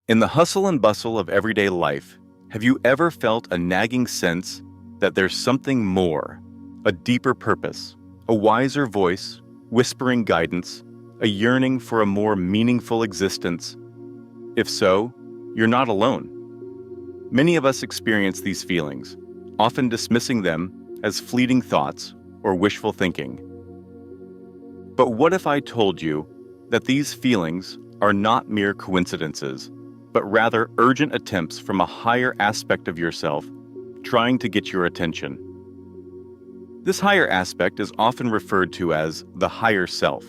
In the hustle and bustle of everyday life, have you ever felt a nagging sense that there's something more, a deeper purpose, a wiser voice, whispering guidance, a yearning for a more meaningful existence? If so, you're not alone. Many of us experience these feelings, often dismissing them as fleeting thoughts or wishful thinking. But what if I told you that these feelings are not mere coincidences, but rather urgent attempts from a higher aspect of yourself trying to get your attention? This higher aspect is often referred to as the higher self.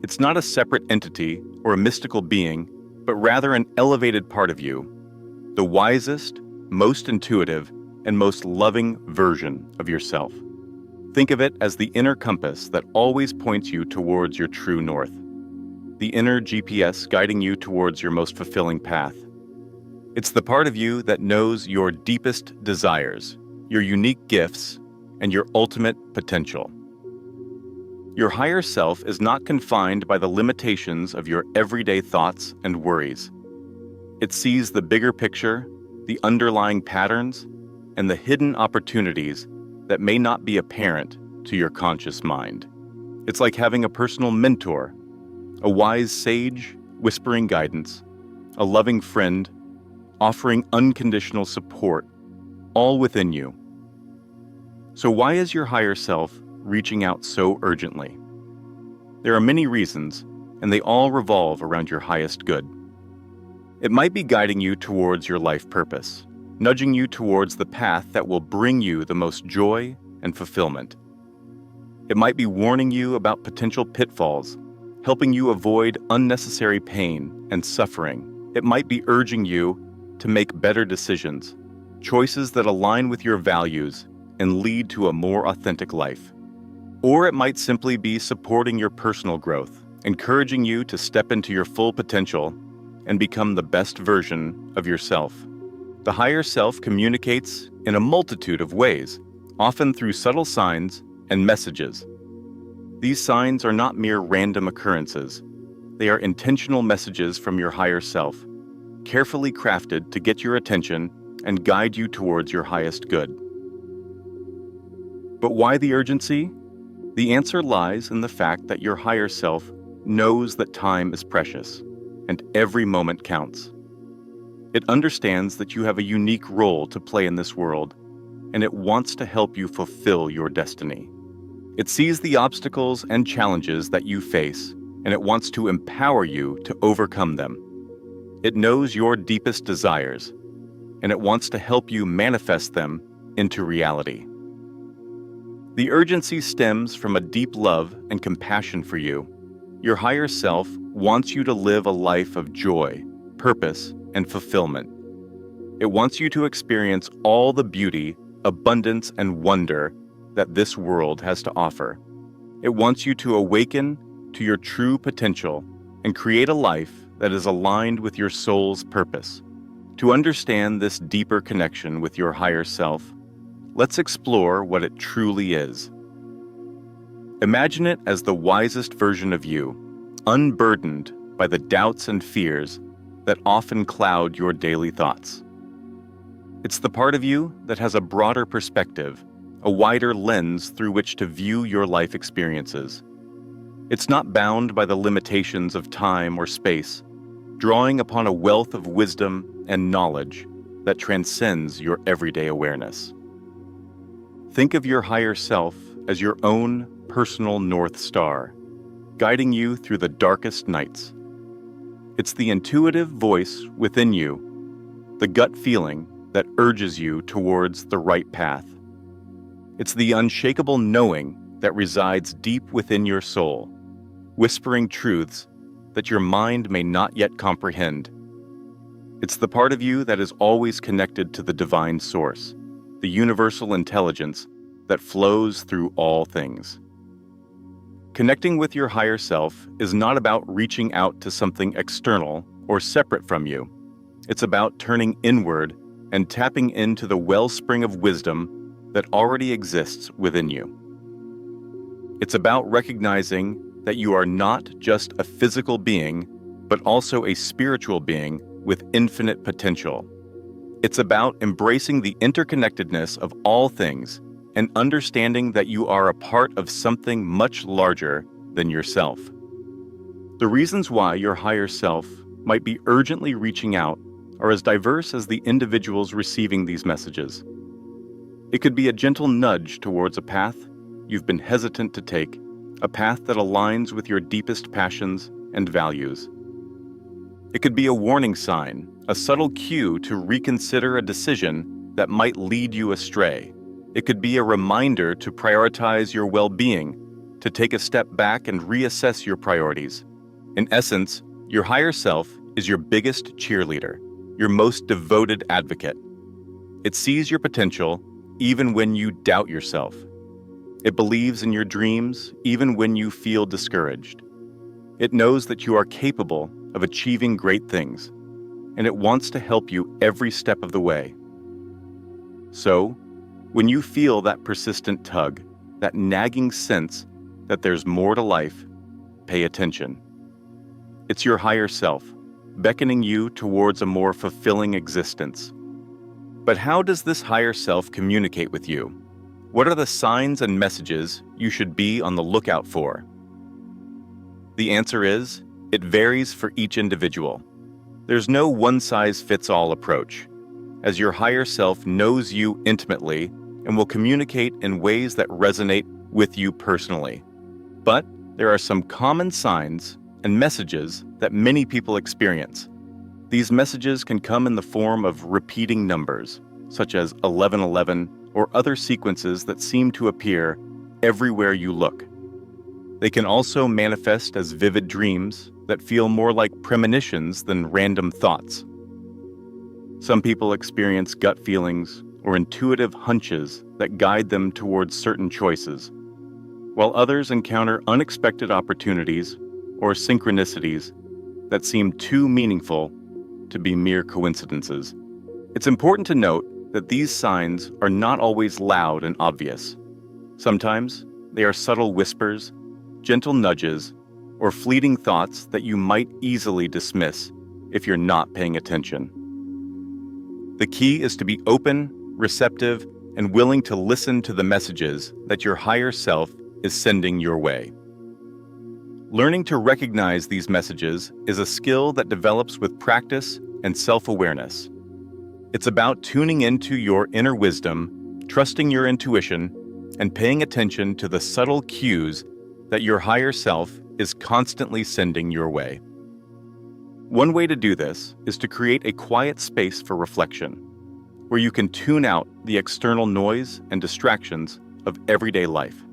It's not a separate entity or a mystical being, but rather an elevated part of you, the wisest, most intuitive, and most loving version of yourself. Think of it as the inner compass that always points you towards your true north, the inner GPS guiding you towards your most fulfilling path. It's the part of you that knows your deepest desires, your unique gifts, and your ultimate potential. Your higher self is not confined by the limitations of your everyday thoughts and worries. It sees the bigger picture, the underlying patterns, and the hidden opportunities that may not be apparent to your conscious mind. It's like having a personal mentor, a wise sage whispering guidance, a loving friend offering unconditional support, all within you. So why is your higher self reaching out so urgently? There are many reasons, and they all revolve around your highest good. It might be guiding you towards your life purpose, nudging you towards the path that will bring you the most joy and fulfillment. It might be warning you about potential pitfalls, helping you avoid unnecessary pain and suffering. It might be urging you to make better decisions, choices that align with your values and lead to a more authentic life. Or it might simply be supporting your personal growth, encouraging you to step into your full potential and become the best version of yourself. The higher self communicates in a multitude of ways, often through subtle signs and messages. These signs are not mere random occurrences. They are intentional messages from your higher self, carefully crafted to get your attention and guide you towards your highest good. But why the urgency? The answer lies in the fact that your higher self knows that time is precious and every moment counts. It understands that you have a unique role to play in this world, and it wants to help you fulfill your destiny. It sees the obstacles and challenges that you face, and it wants to empower you to overcome them. It knows your deepest desires, and it wants to help you manifest them into reality. The urgency stems from a deep love and compassion for you. Your higher self wants you to live a life of joy, purpose, and fulfillment. It wants you to experience all the beauty, abundance, and wonder that this world has to offer. It wants you to awaken to your true potential and create a life that is aligned with your soul's purpose. To understand this deeper connection with your higher self, let's explore what it truly is. Imagine it as the wisest version of you, unburdened by the doubts and fears that often cloud your daily thoughts. It's the part of you that has a broader perspective, a wider lens through which to view your life experiences. It's not bound by the limitations of time or space, drawing upon a wealth of wisdom and knowledge that transcends your everyday awareness. Think of your higher self as your own personal North Star, guiding you through the darkest nights. It's the intuitive voice within you, the gut feeling that urges you towards the right path. It's the unshakable knowing that resides deep within your soul, whispering truths that your mind may not yet comprehend. It's the part of you that is always connected to the divine source, the universal intelligence that flows through all things. Connecting with your higher self is not about reaching out to something external or separate from you. It's about turning inward and tapping into the wellspring of wisdom that already exists within you. It's about recognizing that you are not just a physical being, but also a spiritual being with infinite potential. It's about embracing the interconnectedness of all things and understanding that you are a part of something much larger than yourself. The reasons why your higher self might be urgently reaching out are as diverse as the individuals receiving these messages. It could be a gentle nudge towards a path you've been hesitant to take, a path that aligns with your deepest passions and values. It could be a warning sign, a subtle cue to reconsider a decision that might lead you astray. It could be a reminder to prioritize your well-being, to take a step back and reassess your priorities. In essence, your higher self is your biggest cheerleader, your most devoted advocate. It sees your potential even when you doubt yourself. It believes in your dreams even when you feel discouraged. It knows that you are capable of achieving great things, and it wants to help you every step of the way. So, when you feel that persistent tug, that nagging sense that there's more to life, pay attention. It's your higher self, beckoning you towards a more fulfilling existence. But how does this higher self communicate with you? What are the signs and messages you should be on the lookout for? The answer is, it varies for each individual. There's no one-size-fits-all approach, as your higher self knows you intimately and will communicate in ways that resonate with you personally. But there are some common signs and messages that many people experience. These messages can come in the form of repeating numbers, such as 1111 or other sequences that seem to appear everywhere you look. They can also manifest as vivid dreams that feel more like premonitions than random thoughts. Some people experience gut feelings or intuitive hunches that guide them towards certain choices, while others encounter unexpected opportunities or synchronicities that seem too meaningful to be mere coincidences. It's important to note that these signs are not always loud and obvious. Sometimes they are subtle whispers, gentle nudges, or fleeting thoughts that you might easily dismiss if you're not paying attention. The key is to be open, receptive, and willing to listen to the messages that your higher self is sending your way. Learning to recognize these messages is a skill that develops with practice and self-awareness. It's about tuning into your inner wisdom, trusting your intuition, and paying attention to the subtle cues that your higher self is constantly sending your way. One way to do this is to create a quiet space for reflection, where you can tune out the external noise and distractions of everyday life.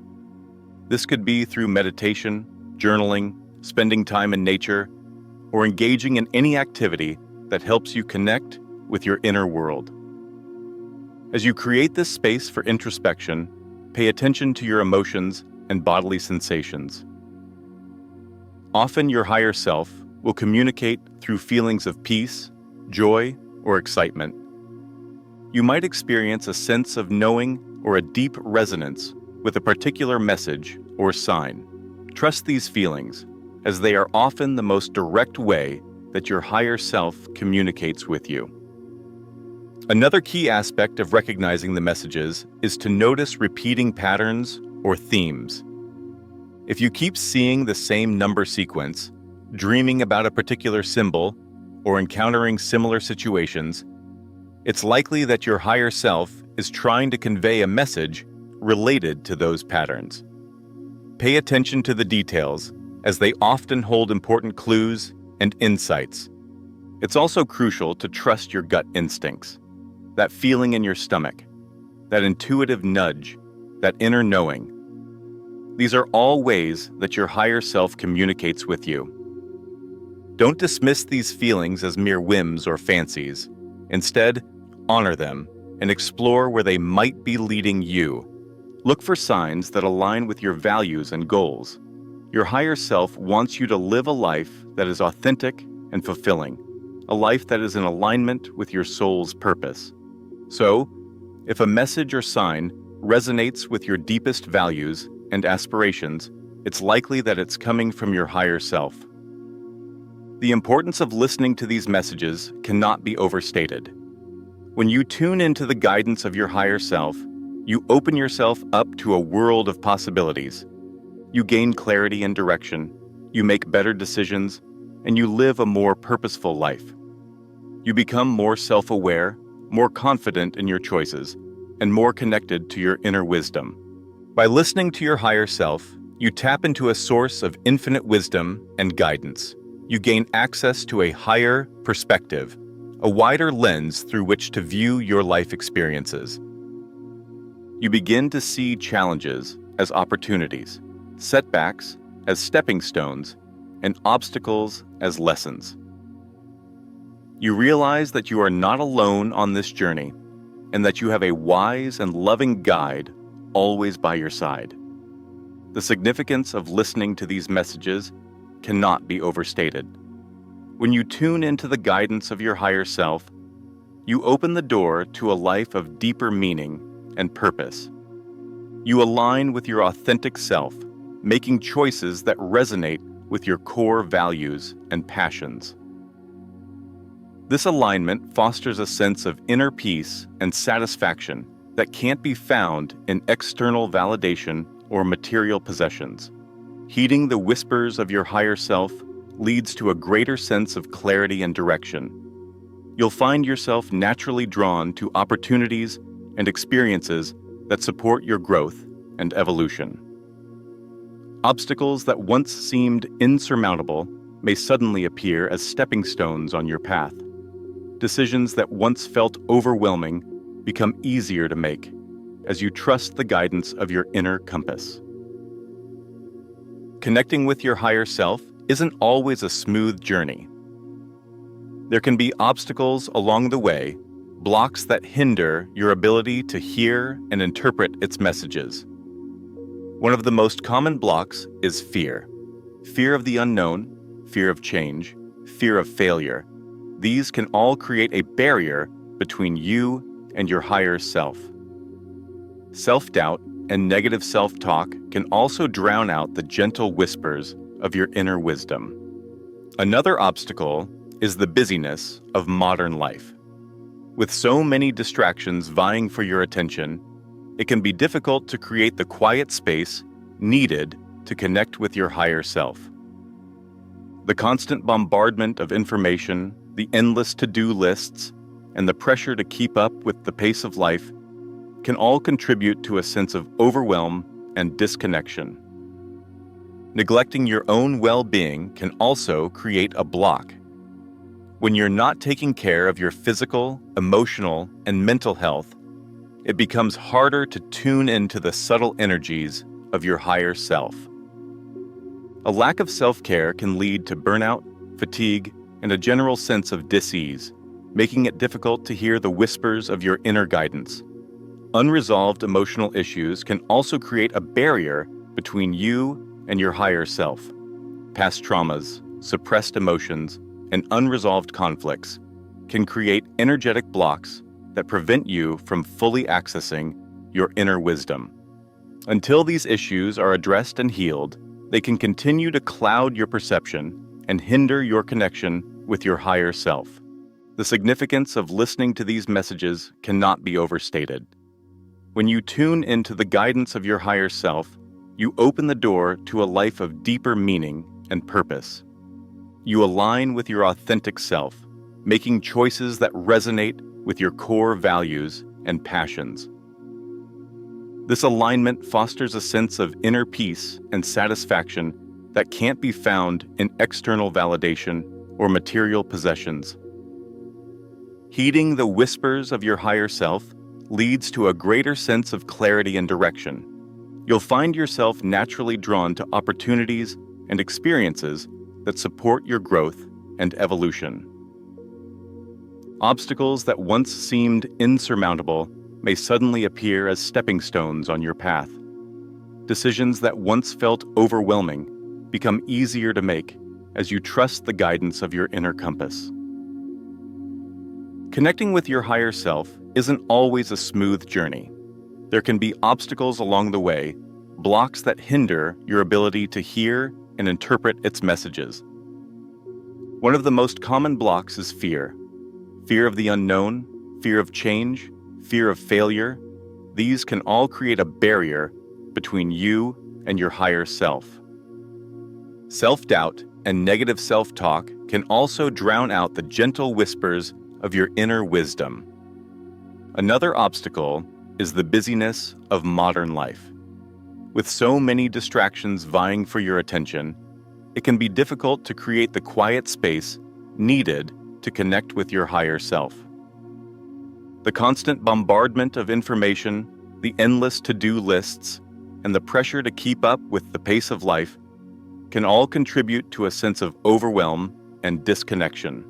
This could be through meditation, journaling, spending time in nature, or engaging in any activity that helps you connect with your inner world. As you create this space for introspection, pay attention to your emotions and bodily sensations. Often your higher self will communicate through feelings of peace, joy, or excitement. You might experience a sense of knowing or a deep resonance with a particular message or sign. Trust these feelings, as they are often the most direct way that your higher self communicates with you. Another key aspect of recognizing the messages is to notice repeating patterns or themes. If you keep seeing the same number sequence, dreaming about a particular symbol, or encountering similar situations, it's likely that your higher self is trying to convey a message related to those patterns. Pay attention to the details, as they often hold important clues and insights. It's also crucial to trust your gut instincts, that feeling in your stomach, that intuitive nudge, that inner knowing. These are all ways that your higher self communicates with you. Don't dismiss these feelings as mere whims or fancies. Instead, honor them and explore where they might be leading you. Look for signs that align with your values and goals. Your higher self wants you to live a life that is authentic and fulfilling, a life that is in alignment with your soul's purpose. So, if a message or sign resonates with your deepest values and aspirations, it's likely that it's coming from your higher self. The importance of listening to these messages cannot be overstated. When you tune into the guidance of your higher self, you open yourself up to a world of possibilities. You gain clarity and direction, you make better decisions, and you live a more purposeful life. You become more self-aware, more confident in your choices, and more connected to your inner wisdom. By listening to your higher self, you tap into a source of infinite wisdom and guidance. You gain access to a higher perspective, a wider lens through which to view your life experiences. You begin to see challenges as opportunities, setbacks as stepping stones, and obstacles as lessons. You realize that you are not alone on this journey, and that you have a wise and loving guide always by your side. The significance of listening to these messages cannot be overstated. When you tune into the guidance of your higher self, you open the door to a life of deeper meaning and purpose. You align with your authentic self, making choices that resonate with your core values and passions. This alignment fosters a sense of inner peace and satisfaction that can't be found in external validation or material possessions. Heeding the whispers of your higher self leads to a greater sense of clarity and direction. You'll find yourself naturally drawn to opportunities and experiences that support your growth and evolution. Obstacles that once seemed insurmountable may suddenly appear as stepping stones on your path. Decisions that once felt overwhelming become easier to make as you trust the guidance of your inner compass. Connecting with your higher self isn't always a smooth journey. There can be obstacles along the way, blocks that hinder your ability to hear and interpret its messages. One of the most common blocks is fear. Fear of the unknown, fear of change, fear of failure. These can all create a barrier between you and your higher self. Self-doubt and negative self-talk can also drown out the gentle whispers of your inner wisdom. Another obstacle is the busyness of modern life. With so many distractions vying for your attention, it can be difficult to create the quiet space needed to connect with your higher self. The constant bombardment of information, the endless to-do lists, and the pressure to keep up with the pace of life can all contribute to a sense of overwhelm and disconnection. Neglecting your own well-being can also create a block. When you're not taking care of your physical, emotional, and mental health, it becomes harder to tune into the subtle energies of your higher self. A lack of self-care can lead to burnout, fatigue, and a general sense of dis-ease, making it difficult to hear the whispers of your inner guidance. Unresolved emotional issues can also create a barrier between you and your higher self. Past traumas, suppressed emotions, and unresolved conflicts can create energetic blocks that prevent you from fully accessing your inner wisdom. Until these issues are addressed and healed, they can continue to cloud your perception and hinder your connection with your higher self. The significance of listening to these messages cannot be overstated. When you tune into the guidance of your higher self, you open the door to a life of deeper meaning and purpose. You align with your authentic self, making choices that resonate with your core values and passions. This alignment fosters a sense of inner peace and satisfaction that can't be found in external validation or material possessions. Heeding the whispers of your higher self leads to a greater sense of clarity and direction. You'll find yourself naturally drawn to opportunities and experiences that support your growth and evolution. Obstacles that once seemed insurmountable may suddenly appear as stepping stones on your path. Decisions that once felt overwhelming become easier to make as you trust the guidance of your inner compass. Connecting with your higher self isn't always a smooth journey. There can be obstacles along the way, blocks that hinder your ability to hear and interpret its messages. One of the most common blocks is fear. Fear of the unknown, fear of change, fear of failure. These can all create a barrier between you and your higher self. Self-doubt and negative self-talk can also drown out the gentle whispers of your inner wisdom. Another obstacle is the busyness of modern life. With so many distractions vying for your attention, it can be difficult to create the quiet space needed to connect with your higher self. The constant bombardment of information, the endless to-do lists, and the pressure to keep up with the pace of life can all contribute to a sense of overwhelm and disconnection.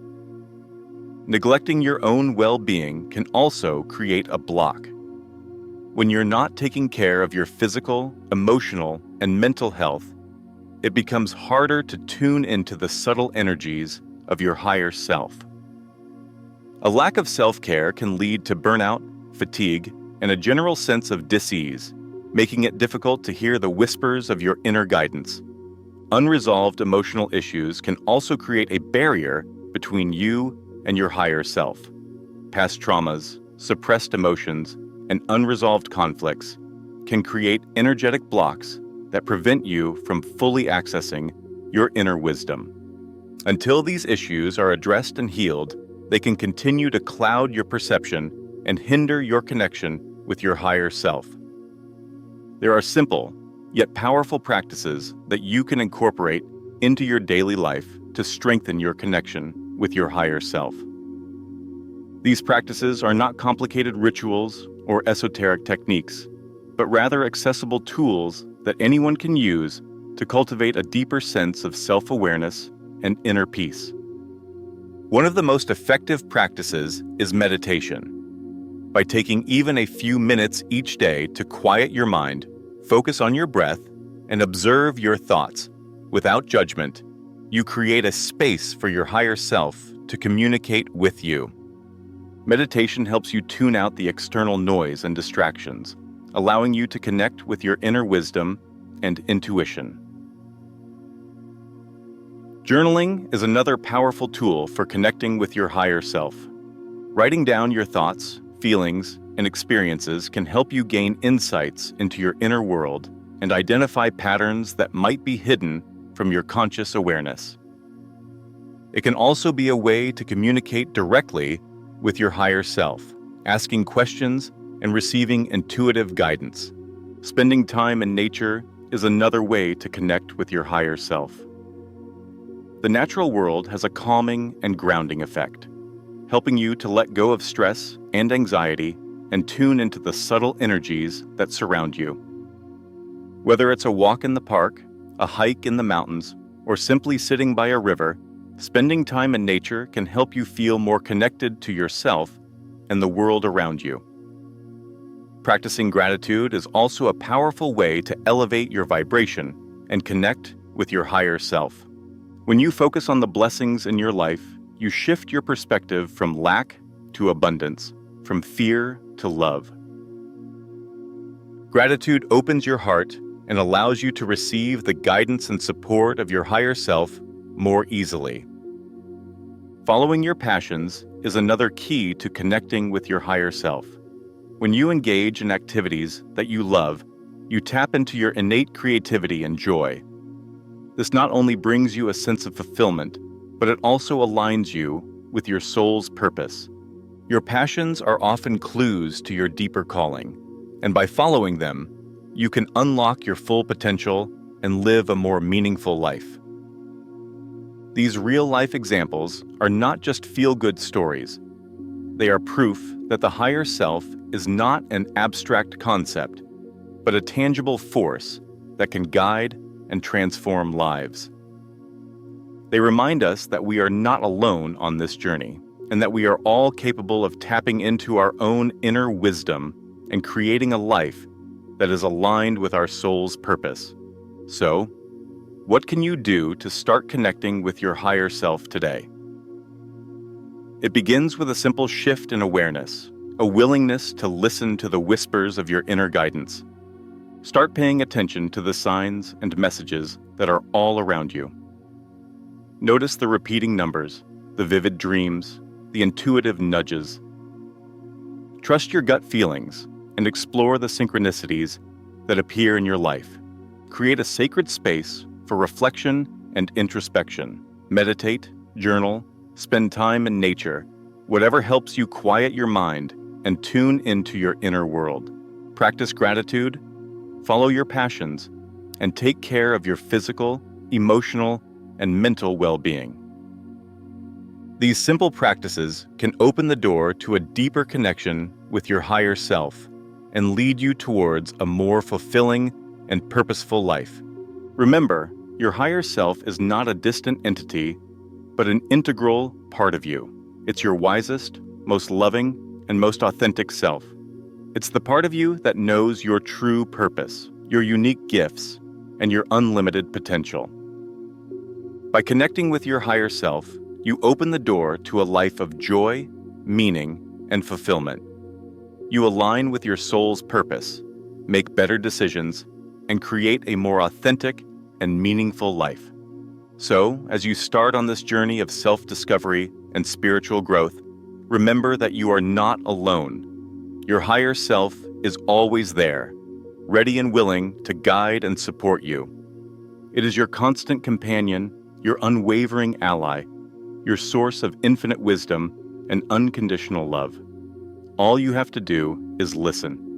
Neglecting your own well-being can also create a block. When you're not taking care of your physical, emotional, and mental health, it becomes harder to tune into the subtle energies of your higher self. A lack of self-care can lead to burnout, fatigue, and a general sense of dis-ease, making it difficult to hear the whispers of your inner guidance. Unresolved emotional issues can also create a barrier between you and your higher self. Past traumas, suppressed emotions, and unresolved conflicts can create energetic blocks that prevent you from fully accessing your inner wisdom. Until these issues are addressed and healed, they can continue to cloud your perception and hinder your connection with your higher self. There are simple, yet powerful practices that you can incorporate into your daily life to strengthen your connection with your higher self. These practices are not complicated rituals or esoteric techniques, but rather accessible tools that anyone can use to cultivate a deeper sense of self-awareness and inner peace. One of the most effective practices is meditation. By taking even a few minutes each day to quiet your mind, focus on your breath, and observe your thoughts without judgment, you create a space for your higher self to communicate with you. Meditation helps you tune out the external noise and distractions, allowing you to connect with your inner wisdom and intuition. Journaling is another powerful tool for connecting with your higher self. Writing down your thoughts, feelings, and experiences can help you gain insights into your inner world and identify patterns that might be hidden from your conscious awareness. It can also be a way to communicate directly with your higher self, asking questions and receiving intuitive guidance. Spending time in nature is another way to connect with your higher self. The natural world has a calming and grounding effect, helping you to let go of stress and anxiety and tune into the subtle energies that surround you. Whether it's a walk in the park, a hike in the mountains, or simply sitting by a river, spending time in nature can help you feel more connected to yourself and the world around you. Practicing gratitude is also a powerful way to elevate your vibration and connect with your higher self. When you focus on the blessings in your life, you shift your perspective from lack to abundance, from fear to love. Gratitude opens your heart and allows you to receive the guidance and support of your higher self more easily. Following your passions is another key to connecting with your higher self. When you engage in activities that you love, you tap into your innate creativity and joy. This not only brings you a sense of fulfillment, but it also aligns you with your soul's purpose. Your passions are often clues to your deeper calling, and by following them, you can unlock your full potential and live a more meaningful life. These real-life examples are not just feel-good stories. They are proof that the higher self is not an abstract concept, but a tangible force that can guide and transform lives. They remind us that we are not alone on this journey, and that we are all capable of tapping into our own inner wisdom and creating a life that is aligned with our soul's purpose. So, what can you do to start connecting with your higher self today? It begins with a simple shift in awareness, a willingness to listen to the whispers of your inner guidance. Start paying attention to the signs and messages that are all around you. Notice the repeating numbers, the vivid dreams, the intuitive nudges. Trust your gut feelings and explore the synchronicities that appear in your life. Create a sacred space for reflection and introspection. Meditate, journal, spend time in nature, whatever helps you quiet your mind and tune into your inner world. Practice gratitude, follow your passions, and take care of your physical, emotional, and mental well-being. These simple practices can open the door to a deeper connection with your higher self and lead you towards a more fulfilling and purposeful life. Remember, your higher self is not a distant entity, but an integral part of you. It's your wisest, most loving, and most authentic self. It's the part of you that knows your true purpose, your unique gifts, and your unlimited potential. By connecting with your higher self, you open the door to a life of joy, meaning, and fulfillment. You align with your soul's purpose, make better decisions, and create a more authentic and meaningful life. So, as you start on this journey of self-discovery and spiritual growth, remember that you are not alone. Your higher self is always there, ready and willing to guide and support you. It is your constant companion, your unwavering ally, your source of infinite wisdom and unconditional love. All you have to do is listen.